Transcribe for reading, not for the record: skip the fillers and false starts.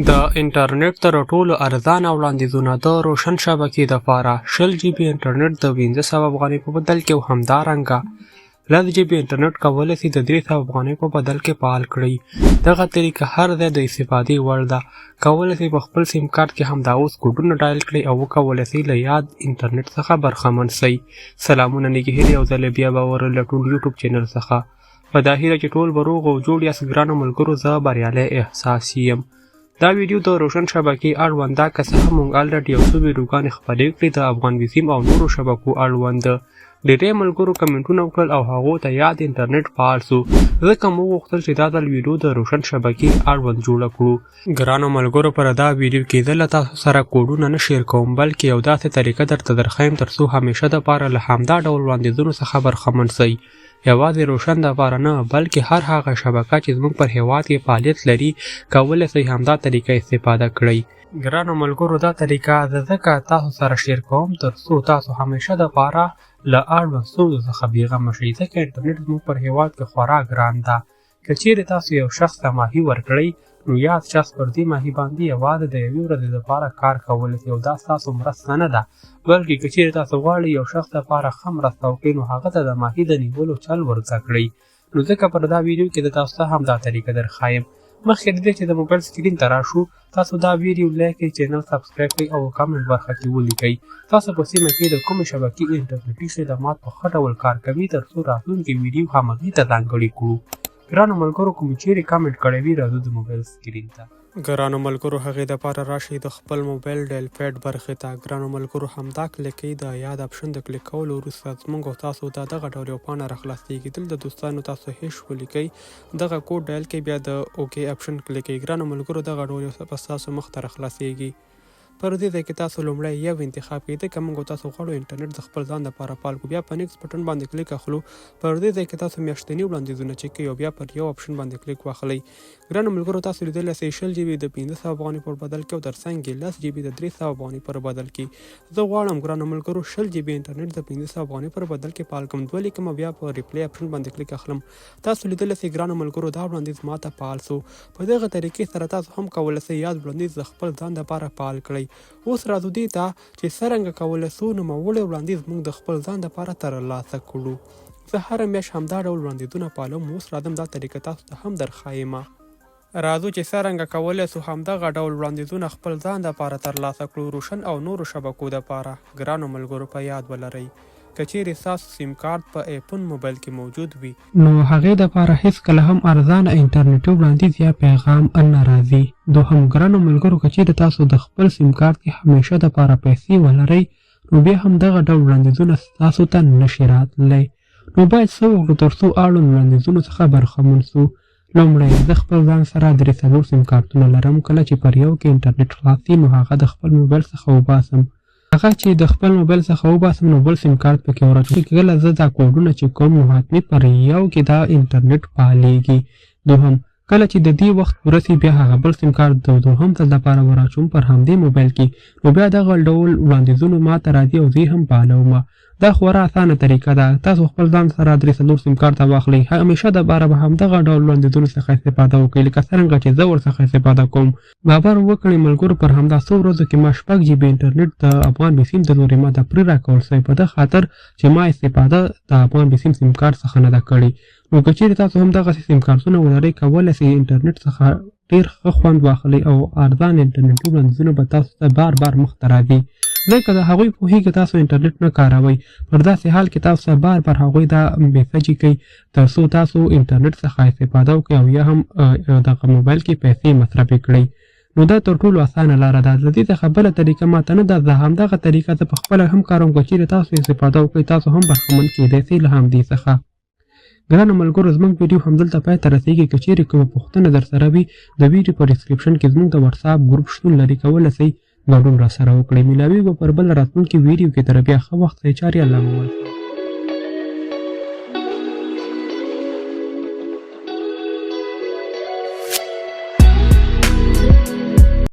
د انټرنیټ تر ټولو ارزانه وړاندیزونه د روشن شبکې دپاره 20 جی بي انټرنیټ د 1500 افغانۍ په بدل کې او همدارنګه 10 جی بي انټرنیټ کولی سي د 300 افغانۍ په بدل کې فعال کړئ. دغه طریقه هر ځای د استفادې وړ ده. کولی سئ په خپل سیم کارت کې همدا اوس کوډونه ډایل کړئ او وکولی سئ له یاد انټرنیټ څخه برخمن سئ. سلامونه نیکې هیلې یو ځل بیا به ورلټون یوټیوب چینل څخه په دا هیله چې ټول به روغ او جوړ یاست ګرانو ملګرو. زه بریالی احساس یم. دا ویډیو د روشن شبکې اړوند ده که څه هم موږ الریډي یو څو ویډیوګانې خپرې کړې د افغان وسیم او نورو شبکو اړوند. ډېری ملګرو کمنټونه وکړل او هغو ته یاد انټرنیټ فعال سو، ځکه موږ غوښتل چې دا ځل ویډیو د روشن شبکې اړوند جوړه کړو. ګرانو ملګرو په دا ویډیو کې زه له تاسو سره کوډونه نه شیر کوم، بلکې یو داسې طریقه درته درښیم تر څو همیشه دپاره له همدا ډول وړاندیزونو څخه برخمن سئ. یوازې روشن دپاره نه بلکې هر هغه شبکه چې زموږ پر هیواد کې فعالیت لري کولی سئ همدا طریقه استفاده کړئ. ګرانو ملګرو دا طریقه زه ځکه تاسو سره شیر کوم تر څو تاسو همیشه دپاره له اړوند ستونزو څخه بېغمه شئ، ځکه انټرنیټ زموږ پر هیواد کې خورا ګران ده. که چیرې تاسو یو شخص ته ماهي ورکړئ نو یاد شخص پر دې ماهي باندې یوازې د یوې ورځې دپاره کار کولی سي او دا ستاسو مرسته نه ده، بلکې که چیرې تاسو غواړئ یو شخص دپاره ښه مرسته وکړئ نو هغه ته د ماهي د نیولو چل ور زده کړئ. نو ځکه پر دا ویډیو کې د تاسو ته هم دا طریقه درښایم. مخکې د دې چې د موبایل سکرین ته راشو تاسو دا ویډیو لایک کړئ، چینل سبسکرایب کړئ او کامنټ برخه کې ولیکئ تاسو په سیمه کې د کومې شبکې انټرنیټي خدمات په ښه ډول کار کوي تر څو راتلونکي ویډیو همغې ته ځانګړې کړو. ګرانو ملګرو کوم چیرې کامنټ کړی وي راځو د موبایل سکرین ته. ګرانو ملګرو هغې دپاره راشئ د خپل موبایل ډایل پیډ برخې ته. ګرانو ملګرو همدا کلیک کئ، د یاد اپشن د کلیک کولو وروسته زموږ او تاسو ته دغه ډول یو پاڼه راخلاصیږي. دلته دوستانو تاسو هیش ولیکئ، دغه کوډ ډایل کئ، بیا د اوکې اپشن کلیک کئ. ګرانو ملګرو دغه ډول یو به ستاسو مخ ته راخلاصیږي. پر دې ځای کې تاسو لومړی یو انتخاب کړئ، ځکه موږ تاسو غواړو انټرنیټ د خپل ځان دپاره فعال کړو. بیا په نیکس بټن باندې کلیک اخلو. پر دې ځای کې تاسو میاشتني وړاندیزونه چک کړئ او بیا پر یو اپشن باندې کلیک واخلئ. ګرانو ملګرو تاسو لیدلی سئ 20 جی بي د 1500 افغانۍ پر بدل کې او ترڅنګ یې 10 جی بي د 300 افغانۍ پر بدل کې. زه غواړم ګرانو ملګرو 20 جی بي انټرنیټ د 1500 افغانۍ پر بدل کې فعال کړم. دوه لیکم بیا په ریپلی اپشن باندې کلیک اخلم. تاسو لیدلی سئ ګرانو ملګرو دا وړاندیز ماته فعال سو. په دغه طریقې سره تاسو هم کولی سئ یاد وړاندیز د خپل ځان دپاره فعال کړئ. اوس راځو دې ته چې څرنګه کولی سو نوموړی وړاندیز موږ د خپل ځان دپاره ترلاسه کړو. زه هره میاشت همدا ډول وړاندیزونه فعالوم. اوس راځم دا طریقه تاسو ته هم درښایمه. راځو چې څرنګه کولی سو همدغه ډول وړاندیزونه خپل ځان دپاره ترلاسه کړو روشن او نورو شبکو دپاره. ګرانو ملګرو په یاد ولرئ که چیرې ستاسو سیم کارت په ایفون موبایل کې موجود وي نو هغې دپاره هیڅکله هم ارزانه انټرنیټي وړاندیز یا پیغام نه راځي. دوهم ګرانو ملګرو که چیرې تاسو د خپل سیم کارت کې همیشه دپاره پیسې ولرئ نو بیا هم دغه ډول وړاندیزونه ستاسو ته نشي راتللی. نو باید څه وکړو تر څو اړوند وړاندیزونو څخه برخمن سو. لومړی زه خپل ځان سره 3 سیم کارتونه لرم. کله چې پر یو کې انټرنیټ خلاص سي نو هغه د خپل موبایل څخه وباسم. هغه چې د خپل موبایل څخه وباسم نو بل سیم کارت پکې ورچوم. کله زه دا کوډونه چې کوم نو حتمي پر یو کې دا انټرنیټ فعالېږي. دوهم کله چې د دې وخت پوره سي بیا هغه بل سیم کارت د دوهم ځل دپاره وراچوم پر همدې موبایل کې نو بیا دغه ډول وړاندیزونه ماته راځي او زه یې هم فعالومه. دا خورا اسانه طریقه ده. تاسو خپل ځان سره 3 سیم کارت واخلئ، همیشه دپاره به همدغه ډول وړاندیزونو څخه استفاده وکړئ لکه څرنګه چې زه ورڅخه استفاده کوم. باور وکړئ ملګرو پر همدا څو ورځو کې ما 6 جی بي انټرنیټ د افغان وسیم د لورې ما ته پرې راکول سوی په ده خاطر چې ما استفاده د افغان وسیم سیم کارت څخه نه ده کړې. نو که چیرې تاسو هم دغسې سیم کارتونه ولرئ کولی سئ انټرنیټ څخه ډېر ښه خوند واخلئ او ارزان انټرنیټي وړاندیزونه به تاسو ته بار بار مخته راځي. ځکه د هغوی پوهېږي تاسو انټرنیټ نه کاروئ، پر داسې حال کې تاسو ته بار بار هغوی دا میسجې کوي تر څو تاسو انټرنیټ څخه استفاده وکړئ او یا هم دغه موبایل کې پیسې مصرفې کړئ. نو دا تر ټولو اسانه لاره ده. د دې څخه بله طریقه ماته نه ده. زه همدغه طریقه زه پخپله هم کاروم. که چیرې تاسو استفاده وکړئ تاسو هم برخمن کېدی سئ له همدې څخه. ګرانو ملګرو زموږ ویډیو همدلته پای ته رسېږي. که چیرې کومه پوښتنه در سره وي د ویډیو په ډسکرپشن کې زموږ د وټساپ ګروپ شتون لري، کولی سئ ګډون راسره وکړئ. میلاویږو پر بل راتلونکي ویډیو کې تر بیا ښه وخت. الله مو